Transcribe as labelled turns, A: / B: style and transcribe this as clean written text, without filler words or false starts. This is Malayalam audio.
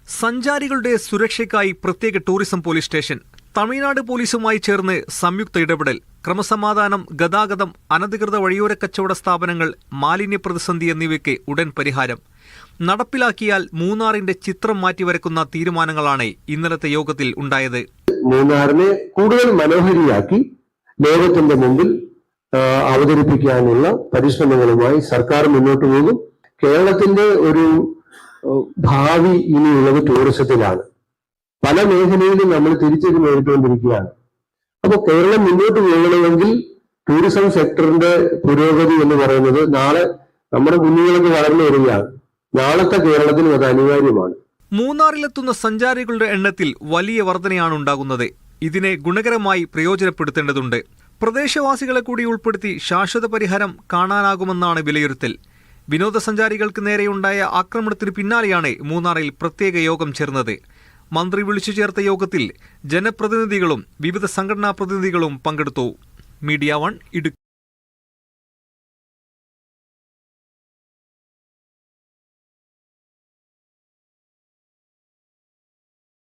A: സഞ്ചാരികളുടെ സുരക്ഷയ്ക്കായി പ്രത്യേക ടൂറിസം പോലീസ് സ്റ്റേഷൻ. തമിഴ്നാട് പോലീസുമായി ചേർന്ന് സംയുക്ത ഇടപെടൽ. ക്രമസമാധാനം, ഗതാഗതം, അനധികൃത വഴിയോര കച്ചവട സ്ഥാപനങ്ങൾ, മാലിന്യ പ്രതിസന്ധി എന്നിവയ്ക്ക് ഉടൻ പരിഹാരം. നടപ്പിലാക്കിയാൽ മൂന്നാറിന്റെ ചിത്രം മാറ്റിവരക്കുന്ന തീരുമാനങ്ങളാണ് ഇന്നലത്തെ യോഗത്തിൽ ഉണ്ടായത്.
B: മൂന്നാറിനെ കൂടുതൽ മനോഹരിയാക്കി ലോകത്തിന്റെ മുമ്പിൽ അവതരിപ്പിക്കാനുള്ള പരിശ്രമങ്ങളുമായി സർക്കാർ മുന്നോട്ട് പോകും. കേരളത്തിന്റെ ഒരു ഭാവി ഇനിയുള്ളത് ടൂറിസത്തിലാണ്. പല മേഖലയിലും നമ്മൾ തിരിച്ചറിഞ്ഞ് നേരിട്ടുകൊണ്ടിരിക്കുകയാണ്. അപ്പോൾ കേരളം മുന്നോട്ട് പോകണമെങ്കിൽ ടൂറിസം സെക്ടറിന്റെ പുരോഗതി എന്ന് പറയുന്നത് നാളെ നമ്മുടെ കുഞ്ഞുങ്ങൾക്ക് വളർന്നു വരികയാണ്. നാളത്തെ കേരളത്തിന് അത് അനിവാര്യമാണ്.
A: മൂന്നാറിലെത്തുന്ന സഞ്ചാരികളുടെ എണ്ണത്തിൽ വലിയ വർധനയാണ് ഉണ്ടാകുന്നത്. ഇതിനെ ഗുണകരമായി പ്രയോജനപ്പെടുത്തേണ്ടതുണ്ട്. പ്രദേശവാസികളെ കൂടി ഉൾപ്പെടുത്തി ശാശ്വത പരിഹാരം കാണാനാകുമെന്നാണ് വിലയിരുത്തൽ. വിനോദസഞ്ചാരികൾക്ക് നേരെയുണ്ടായ ആക്രമണത്തിന് പിന്നാലെയാണ് മൂന്നാറിൽ പ്രത്യേക യോഗം ചേർന്നത്. മന്ത്രി വിളിച്ചു ചേർത്ത യോഗത്തിൽ ജനപ്രതിനിധികളും വിവിധ സംഘടനാ പ്രതിനിധികളും പങ്കെടുത്തു. മീഡിയ 1 ഇടുക്കി.